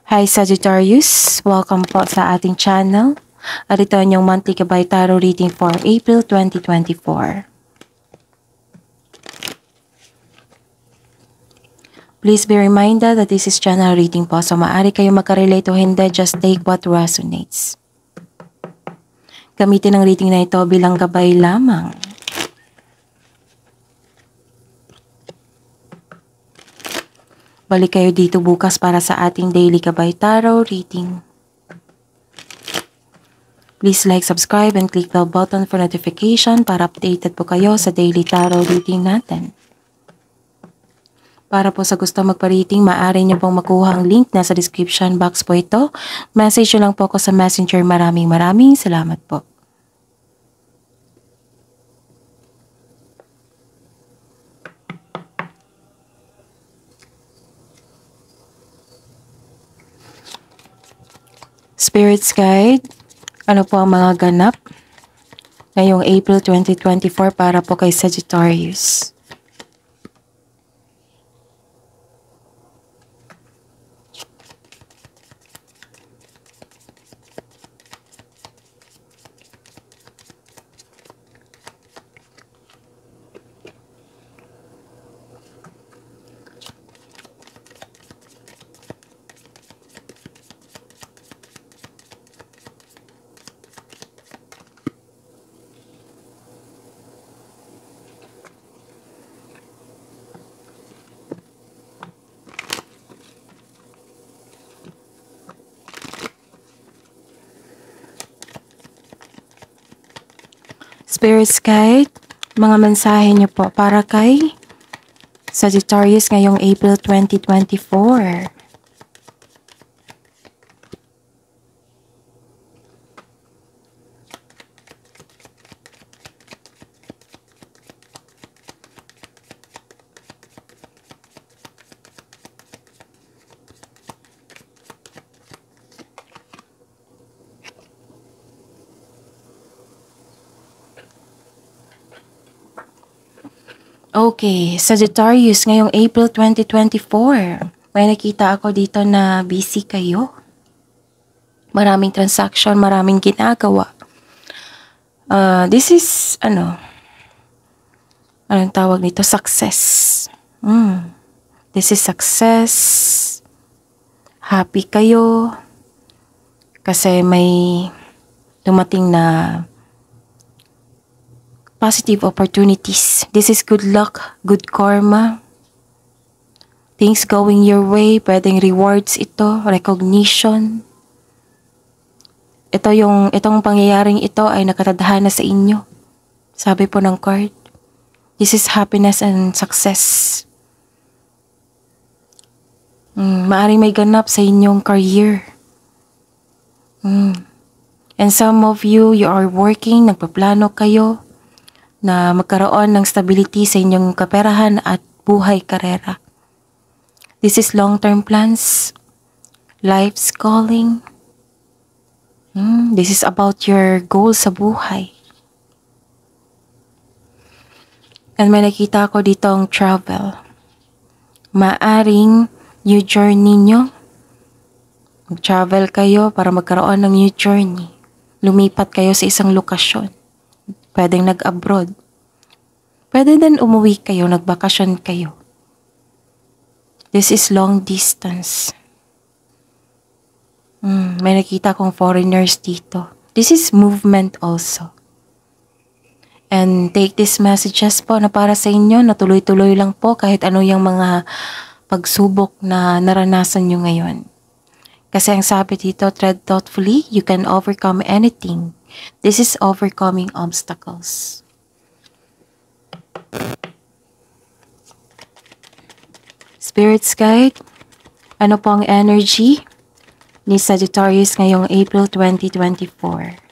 Hi Sagittarius! Welcome po sa ating channel. At ito ang inyong monthly Gabay Tarot reading for April 2024. Please be reminded that this is channel reading po. So maaari kayo magka-relate o hindi, just take what resonates. Gamitin ang reading na ito bilang gabay lamang. Balik kayo dito bukas para sa ating daily Gabay Tarot reading. Please like, subscribe, and click the button for notification para updated po kayo sa daily tarot reading natin. Para po sa gusto magpa-reading, maaari niyo pong makuha ang link nasa description box po ito. Message nyo lang po ako sa messenger. Maraming salamat po. Spirits Guide, ano po ang mga ganap ngayong April 2024 para po kay Sagittarius? Spirits Guide, mga mensahe niyo po para kay Sagittarius ngayong April 2024. Okay, Sagittarius, ngayong April 2024, may nakita ako dito na busy kayo. Maraming transaction, maraming ginagawa. This is, anong tawag nito? Success. This is success. Happy kayo. Kasi may dumating na positive opportunities. This is good luck, good karma. Things going your way, pwedeng rewards ito, recognition. Itong pangyayaring ito ay nakatadhana sa inyo. Sabi po ng card, this is happiness and success. Maaring may ganap sa inyong career. And some of you are working, nagpaplano kayo na magkaroon ng stability sa inyong kaperahan at buhay karera. This is long-term plans, life's calling. This is about your goals sa buhay. And may nakita ko dito ang travel. Maaring new journey nyo. Mag-travel kayo para magkaroon ng new journey. Lumipat kayo sa isang lokasyon. Pwedeng nag-abroad. Pwede din umuwi kayo, nagbakasyon kayo. This is long distance. May nakita kong foreigners dito. This is movement also. And take these messages po na para sa inyo, na tuloy-tuloy lang po kahit ano yung mga pagsubok na naranasan nyo ngayon. Kasi ang sabi dito, tread thoughtfully, you can overcome anything. This is overcoming obstacles. Spirits Guide, ano po ang energy ni Sagittarius ngayong April 2024?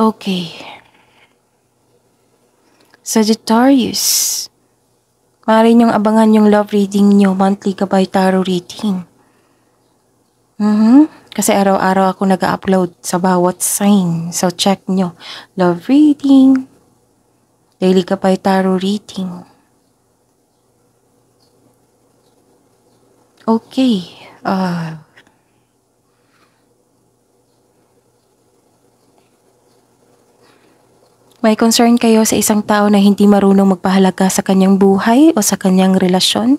Okay. Sagittarius, maaari niyong abangan yung love reading niyo, monthly Gabay Tarot reading. Kasi araw-araw ako nag-upload sa bawat sign. So check nyo. Love reading, daily Gabay Tarot reading. Okay. May concern kayo sa isang tao na hindi marunong magpahalaga sa kanyang buhay o sa kanyang relasyon?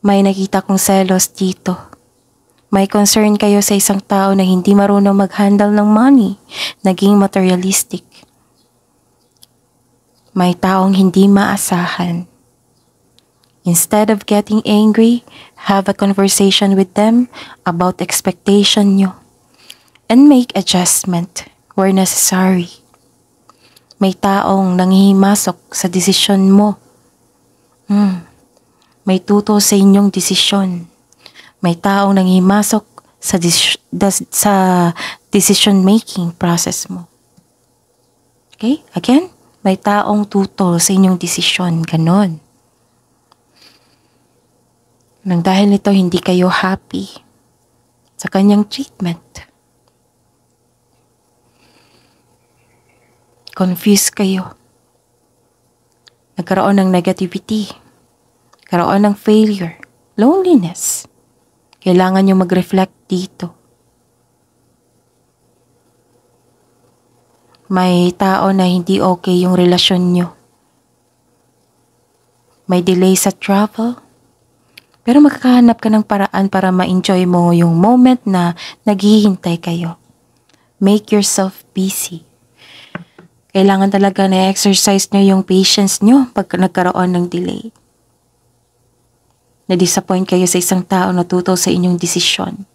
May nakita kong selos dito. May concern kayo sa isang tao na hindi marunong mag-handle ng money, naging materialistic. May taong hindi maasahan. Instead of getting angry, have a conversation with them about expectation nyo and make adjustment where necessary. May taong nanghihimasok sa desisyon mo. May tuto sa inyong desisyon. May taong nanghihimasok sa decision making process mo. Okay? Again, may taong tuto sa inyong desisyon. Ganon. Nang dahil nito, hindi kayo happy sa kanyang treatment. Confused kayo. Nagkaroon ng negativity. Nagkaroon ng failure. Loneliness. Kailangan nyo mag-reflect dito. May tao na hindi okay yung relasyon nyo. May delay sa travel. Pero makakahanap ka ng paraan para ma-enjoy mo yung moment na naghihintay kayo. Make yourself busy. Kailangan talaga na exercise nyo yung patience nyo pag nagkaroon ng delay. Na-disappoint kayo sa isang tao na tuto sa inyong desisyon.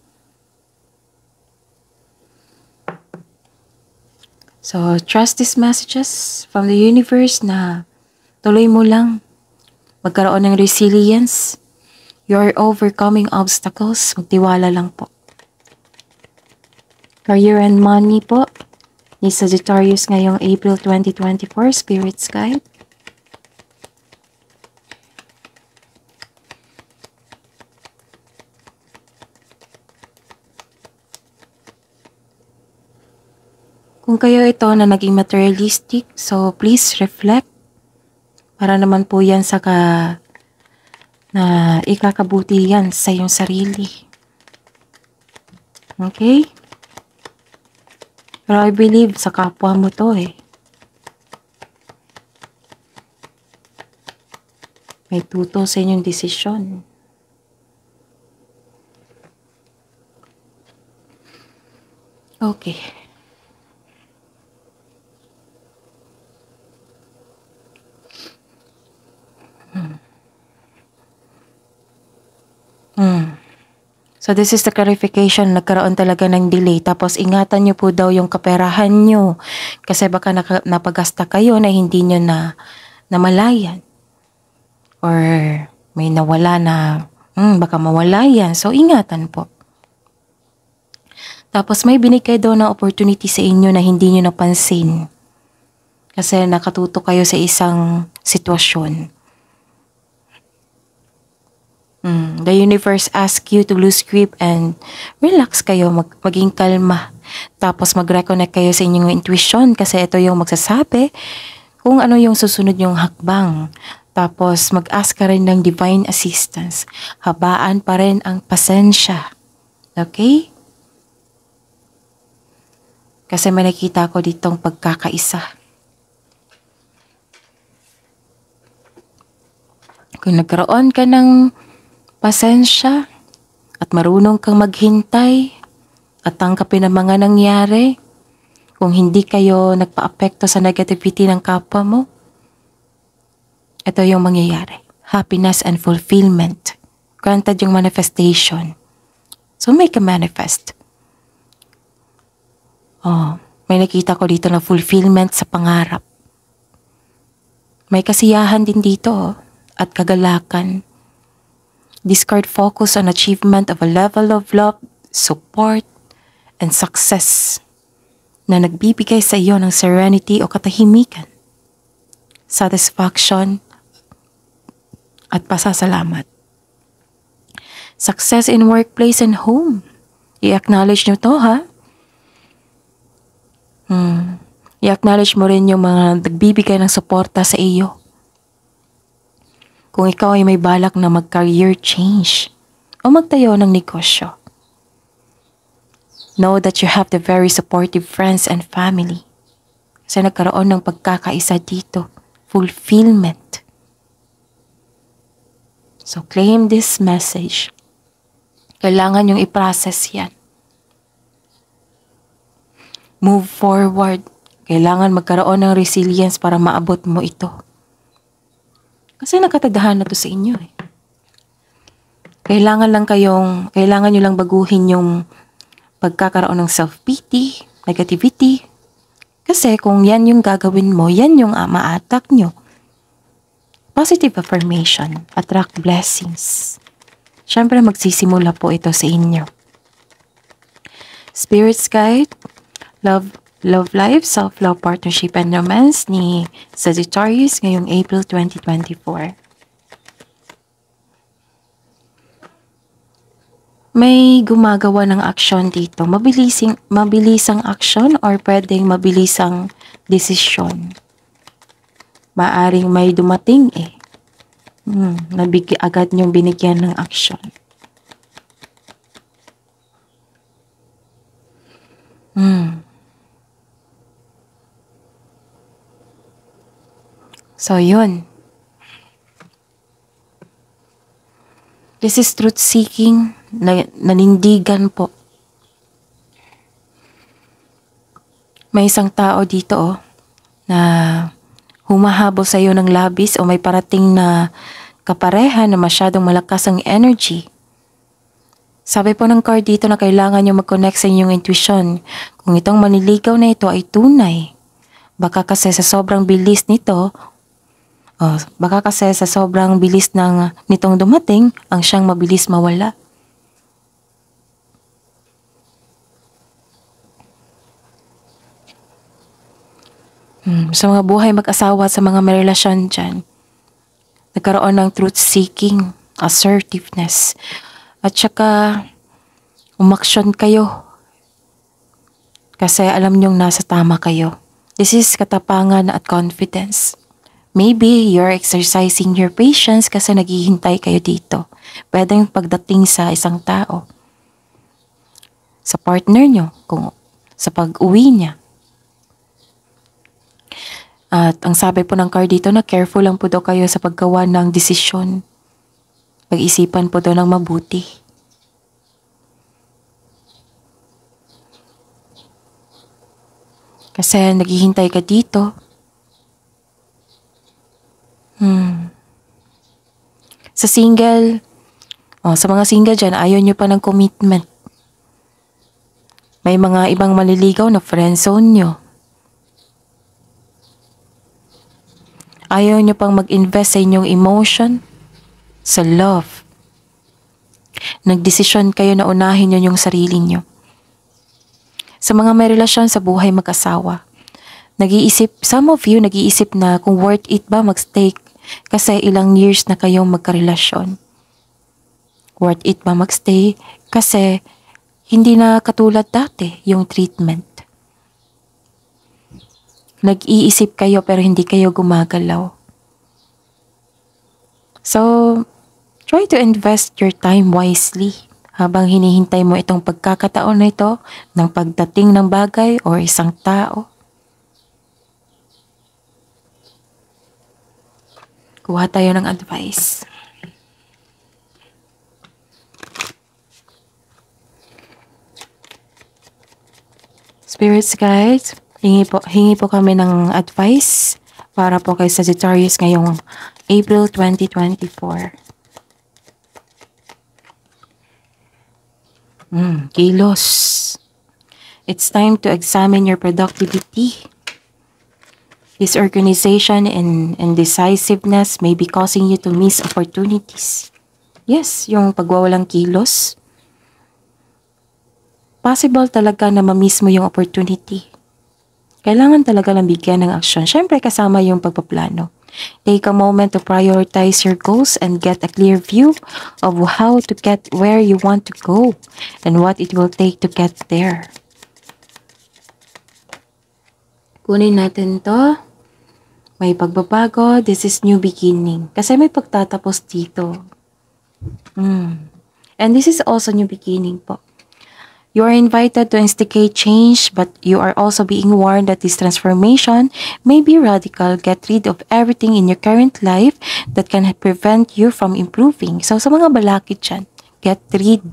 So, trust these messages from the universe na tuloy mo lang. Magkaroon ng resilience. You are overcoming obstacles. Magtiwala lang po. Career and money po. Ni Sagittarius ngayong April 2024, Spirit's Guide. Kung kayo ito na naging materialistic, so please reflect. Para naman po yan sa na ikakabuti yan sa iyong sarili. Okay? Pero I believe sa kapwa mo to eh. May tuto sa inyong desisyon. Okay. So this is the clarification, nagkaroon talaga ng delay. Tapos ingatan nyo po daw yung kaperahan nyo. Kasi baka napagasta kayo na hindi nyo na namalayan. Or may nawala na, baka mawala yan. So ingatan po. Tapos may binigay daw na opportunity sa inyo na hindi nyo napansin. Kasi nakatuto kayo sa isang sitwasyon. The universe asks you to lose grip and relax kayo, maging kalma. Tapos mag-reconnect kayo sa inyong intuition kasi ito yung magsasabi kung ano yung susunod yung hakbang. Tapos mag-ask ka rin ng divine assistance. Habaan pa rin ang pasensya. Okay? Kasi may nakita ko ditong pagkakaisa. Kung nagkaroon ka ng pasensya at marunong kang maghintay at tanggapin ang mga nangyari, kung hindi kayo nagpa-apekto sa negativity ng kapwa mo, ito yung mangyayari. Happiness and fulfillment. Granted yung manifestation. So make a manifest. May nakita ko dito na fulfillment sa pangarap. May kasiyahan din dito at kagalakan. Discard focus on achievement of a level of love, support, and success na nagbibigay sa iyo ng serenity o katahimikan, satisfaction, at pasasalamat. Success in workplace and home. I-acknowledge nyo to, ha? I-acknowledge mo rin yung mga nagbibigay ng suporta sa iyo. Kung ikaw ay may balak na mag-career change o magtayo ng negosyo, know that you have the very supportive friends and family. Kasi nagkaroon ng pagkakaisa dito. Fulfillment. So claim this message. Kailangan yung i-process yan. Move forward. Kailangan magkaroon ng resilience para maabot mo ito. Kasi nakatadahan na to sa inyo eh. Kailangan nyo lang baguhin yung pagkakaroon ng self-pity, negativity. Kasi kung yan yung gagawin mo, yan yung ma-attack nyo. Positive affirmation, attract blessings. Siyempre magsisimula po ito sa inyo. Spirit's Guide, Love Life, Self-Love, Partnership, and Romance ni Sagittarius ngayong April 2024. May gumagawa ng aksyon dito. Mabilisang aksyon or pwedeng mabilisang desisyon. Maaring may dumating eh. Agad niyong binigyan ng aksyon. So, yun. This is truth seeking, nanindigan po. May isang tao dito na humahabol sa iyo ng labis o may parating na kapareha na masyadong malakas ang energy. Sabi po ng card dito na kailangan nyo mag-connect sa inyong intuition. Kung itong manliligaw na ito ay tunay, baka kasi sa sobrang bilis nito, nitong dumating, ang siyang mabilis mawala. Sa mga buhay mag-asawa, sa mga may relasyon dyan, nagkaroon ng truth-seeking, assertiveness, at saka umaksyon kayo kasi alam nyong nasa tama kayo. This is katapangan at confidence. Maybe you're exercising your patience kasi naghihintay kayo dito. Pwedeng pagdating sa isang tao, sa partner nyo, kung sa pag-uwi niya. At ang sabi po ng card dito na careful lang po daw kayo sa paggawa ng desisyon. Pag-isipan po daw ng mabuti. Kasi naghihintay ka dito. Sa mga single dyan, ayaw nyo pa ng commitment. May mga ibang maliligaw na friendzone nyo. Ayaw nyo pang mag-invest sa inyong emotion, sa love. Nagdesisyon kayo na unahin nyo yung sarili nyo. Sa mga may relasyon sa buhay mag-asawa, some of you nag-iisip na kung worth it ba magstay kasi ilang years na kayong magkarelasyon. Worth it ba magstay kasi hindi na katulad dati yung treatment. Nag-iisip kayo pero hindi kayo gumagalaw. So, try to invest your time wisely habang hinihintay mo itong pagkakataon na ito ng pagdating ng bagay o isang tao. Kuha tayo ng advice. Spirits guides, hingi po kami ng advice para po kay Sagittarius ngayong April 2024. Kilos. It's time to examine your productivity. Disorganization and indecisiveness may be causing you to miss opportunities. Yes, yung pagwawalang kilos. Possible talaga na ma-miss mo yung opportunity. Kailangan talaga lang bigyan ng aksyon. Siyempre, kasama yung pagpaplano. Take a moment to prioritize your goals and get a clear view of how to get where you want to go and what it will take to get there. Kunin natin to. May pagbabago. This is new beginning. Kasi may pagtatapos dito. And this is also new beginning po. You are invited to instigate change, but you are also being warned that this transformation may be radical. Get rid of everything in your current life that can prevent you from improving. So, sa mga balakid dyan, get rid.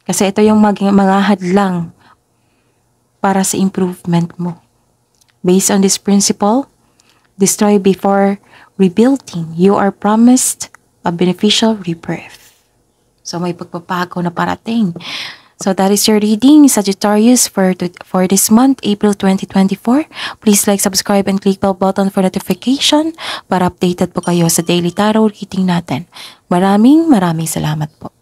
Kasi ito yung mga hadlang para sa improvement mo. Based on this principle, destroy before rebuilding. You are promised a beneficial rebirth. So, may pagpapago na parating. So that is your reading, Sagittarius, for this month, April 2024. Please like, subscribe, and click bell button for notification para updated po kayo sa daily tarot reading natin. Maraming salamat po.